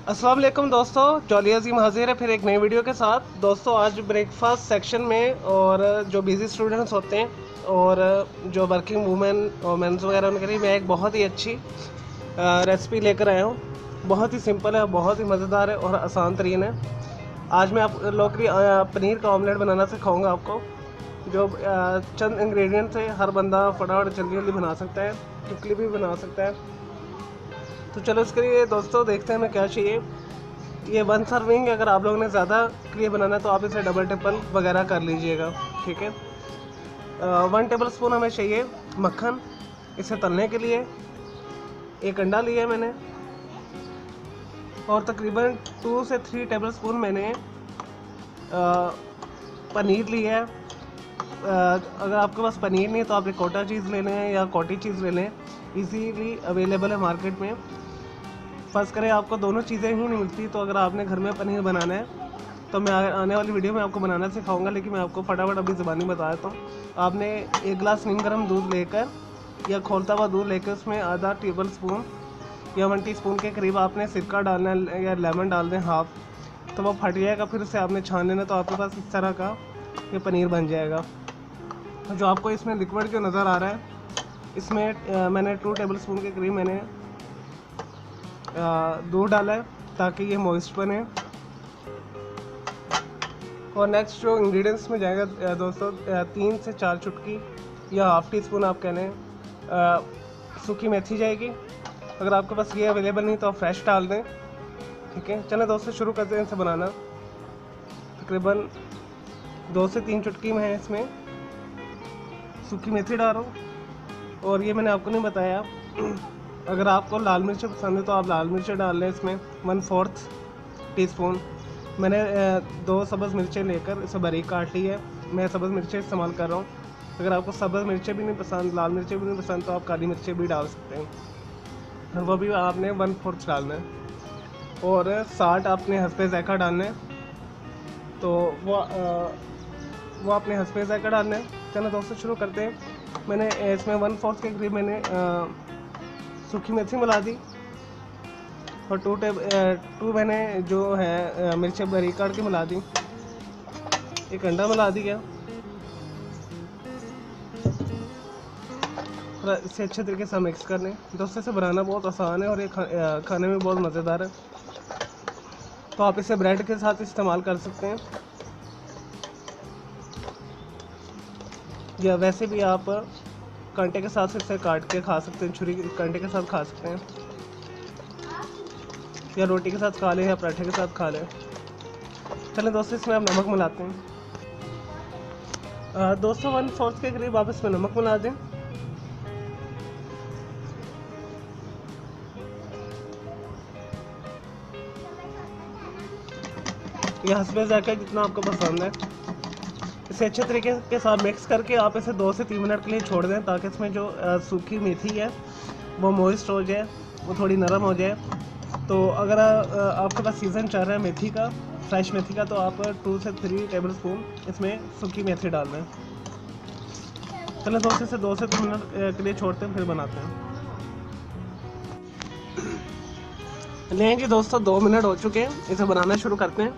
अस्सलाम वालेकुम दोस्तों, जॉली अजीम हाजिर है फिर एक नई वीडियो के साथ। दोस्तों आज ब्रेकफास्ट सेक्शन में और जो बिज़ी स्टूडेंट्स होते हैं और जो वर्किंग वुमेन और मेंस वगैरह उनके लिए मैं एक बहुत ही अच्छी रेसिपी लेकर आया हूँ। बहुत ही सिंपल है, बहुत ही मज़ेदार है और आसान तरीन है। आज मैं आप लोग की पनीर का ऑमलेट बनाना सिखाऊंगा आपको। जो चंद इंग्रेडिएंट्स है हर बंदा फटाफट जल्दी जल्दी बना सकता है, क्विकली भी बना सकता है। तो चलो इसके लिए दोस्तों देखते हैं हमें क्या चाहिए। ये 1 सर्विंग, अगर आप लोगों ने ज़्यादा के लिए बनाना है तो आप इसे डबल ट्रिपल वगैरह कर लीजिएगा, ठीक है। 1 टेबल स्पून हमें चाहिए मक्खन इसे तलने के लिए। एक अंडा लिया है मैंने और तकरीबन 2 से 3 टेबल स्पून मैंने पनीर लिया है। अगर आपके पास पनीर नहीं है तो आप रिकोटा चीज़ ले लें या कॉटी चीज़ ले लें, इजीली अवेलेबल है मार्केट में। फ़र्ज़ करें आपको दोनों चीज़ें ही नहीं मिलती तो अगर आपने घर में पनीर बनाना है तो मैं आने वाली वीडियो में आपको बनाना सिखाऊंगा, लेकिन मैं आपको फटाफट अभी ज़बानी बता देता हूँ। आपने 1 गिलास नीम गर्म दूध लेकर या खोलता हुआ दूध लेकर उसमें आधा टेबल स्पून या 1 टीस्पून के करीब आपने सिरका डालना है या लेमन डाल दें हाफ, तो वो फट जाएगा। फिर उसे आपने छान लेना, तो आपके पास इस तरह का ये पनीर बन जाएगा। तो जो आपको इसमें लिक्विड जो नज़र आ रहा है, इसमें मैंने 2 टेबल स्पून के करीब मैंने दूध डाला है ताकि ये मॉइस्ट बने। और नेक्स्ट जो इंग्रेडिएंट्स में जाएगा दोस्तों, 3 से 4 चुटकी या हाफ टी स्पून आप कह लें सूखी मेथी जाएगी। अगर आपके पास ये अवेलेबल नहीं तो आप फ्रेश डाल दें, ठीक है। चलें दोस्तों शुरू करते हैं इसे बनाना। तकरीबन 2 से 3 चुटकी में है इसमें सूखी मेथी डाल रहा हूँ। और ये मैंने आपको नहीं बताया, अगर आपको लाल मिर्च पसंद है तो आप लाल मिर्च डाल लें इसमें 1/4 टीस्पून। मैंने 2 सब्ज़ मिर्चें लेकर इसे बारीक काट ली है। मैं सब्ज़ मिर्चें इस्तेमाल कर रहा हूँ। अगर आपको सब्ज़ मिर्चें भी नहीं पसंद, लाल मिर्चें भी नहीं पसंद, तो आप काली मिर्चें भी डाल सकते हैं, और वो भी आपने 1/4 डालना है। और साल्ट आपने हस्बे ज़ायक़ा डालना है, तो वो अपने हस्बे ज़ायक़ा डालना है। चलो दोस्तों शुरू करते हैं। मैंने इसमें 1/4 के करीब मैंने सूखी मेथी मिला दी और 2 मैंने जो है मिर्चें बारीक काट के मिला दी। एक अंडा मिला दिया और इसे अच्छे तरीके से मिक्स कर लें। दोस्तों इसे बनाना बहुत आसान है और ये खाने में बहुत मज़ेदार है, तो आप इसे ब्रेड के साथ इस्तेमाल कर सकते हैं या वैसे भी आप कांटे के साथ इसे काट के खा सकते हैं, छुरी कांटे के साथ खा सकते हैं, या रोटी के साथ खा लें या पराठे के साथ खा लें। चलें दोस्तों इसमें आप नमक मिलाते हैं। दोस्तों 1/4 के करीब आप इसमें नमक मिला दें। यह हस्बे ज़ायक़ा जितना आपको पसंद है। इसे अच्छे तरीके के साथ मिक्स करके आप इसे 2 से 3 मिनट के लिए छोड़ दें, ताकि इसमें जो सूखी मेथी है वो मॉइस्ट हो जाए, वो थोड़ी नरम हो जाए। तो अगर आपके पास सीज़न चल रहा है मेथी का, फ्रेश मेथी का, तो आप 2 से 3 टेबल स्पून इसमें सूखी मेथी डाल दें। चलो दोस्तों इसे 2 से 3 मिनट के लिए छोड़ते हैं, फिर बनाते हैं। लें जी दोस्तों 2 मिनट हो चुके हैं, इसे बनाना शुरू करते हैं।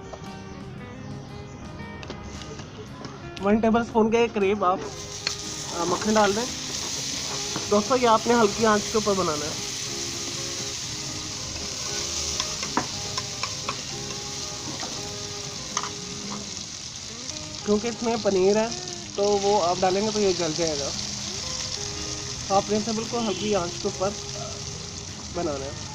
1 टेबल स्पून के करीब आप मक्खन डाल दें। दोस्तों ये आपने हल्की आंच के ऊपर बनाना है। क्योंकि इसमें पनीर है तो वो आप डालेंगे तो ये जल जाएगा, तो आपने इसे बिल्कुल हल्की आंच के ऊपर बनाना है।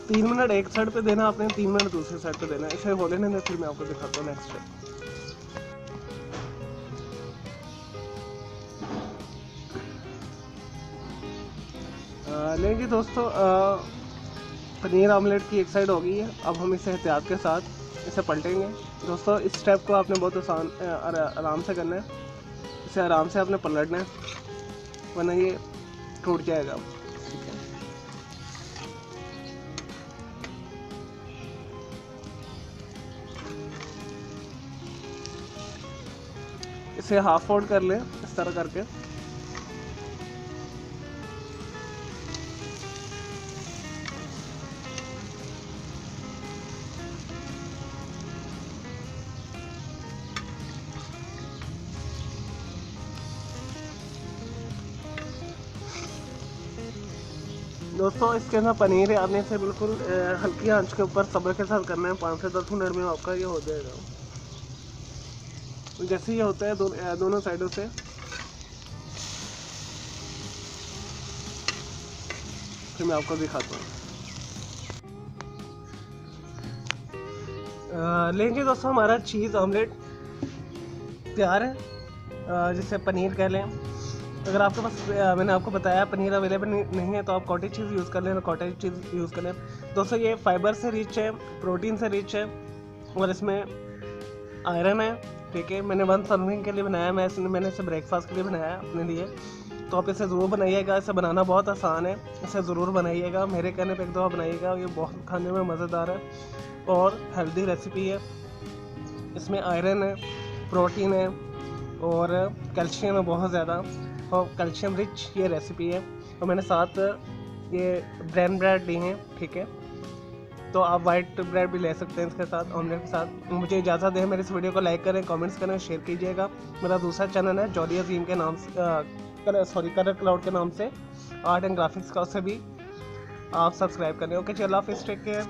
तीन मिनट एक साइड पे देना आपने, 3 मिनट दूसरी साइड पे देना है। इसे हो लेने दें, फिर मैं आपको दिखाता हूँ नेक्स्ट स्टेप। लेंगे दोस्तों पनीर ऑमलेट की एक साइड हो गई है। अब हम इसे एहतियात के साथ इसे पलटेंगे। दोस्तों इस स्टेप को आपने बहुत आराम से करना है। इसे आराम से आपने पलटना है, वरना ये टूट जाएगा। इसे हाफ फोल्ड कर लें इस तरह करके। दोस्तों इसके अंदर पनीर है, आपने इसे बिल्कुल हल्की आंच के ऊपर सब्र के साथ करना है। 5 से 10 मिनट में आपका ये हो जाएगा। जैसे ये होता है दोनों साइडों से फिर मैं आपको दिखाता हूँ। लेंगे दोस्तों हमारा चीज़ ऑमलेट तैयार है, जिसे पनीर कह लें। अगर आपके पास मैंने आपको बताया पनीर अवेलेबल नहीं है तो आप कॉटेज चीज़ यूज़ कर लें, कॉटेज चीज़ यूज़ कर लें। दोस्तों ये फाइबर से रिच है, प्रोटीन से रिच है और इसमें आयरन है। ठीक है, मैंने 1 सर्विंग के लिए बनाया, मैंने इसे ब्रेकफास्ट के लिए बनाया अपने लिए। तो आप इसे ज़रूर बनाइएगा, इसे बनाना बहुत आसान है, इसे ज़रूर बनाइएगा। मेरे कहने पे 1 दफ़ा बनाइएगा, ये बहुत खाने में मज़ेदार है और हेल्दी रेसिपी है। इसमें आयरन है, प्रोटीन है और कैल्शियम है बहुत ज़्यादा, और कैल्शियम रिच ये रेसिपी है। और मैंने साथ ये ब्राउन ब्रेड ली हैं। ठीक है, तो आप वाइट ब्रेड भी ले सकते हैं इसके साथ, ऑमलेट के साथ। मुझे इजाज़त दें, मेरे इस वीडियो को लाइक करें, कमेंट्स करें, शेयर कीजिएगा। मेरा दूसरा चैनल है जॉली अजीम के नाम से, कलर क्लाउड के नाम से, आर्ट एंड ग्राफिक्स का, उसे भी आप सब्सक्राइब करें। ओके, चलो, टेक केयर।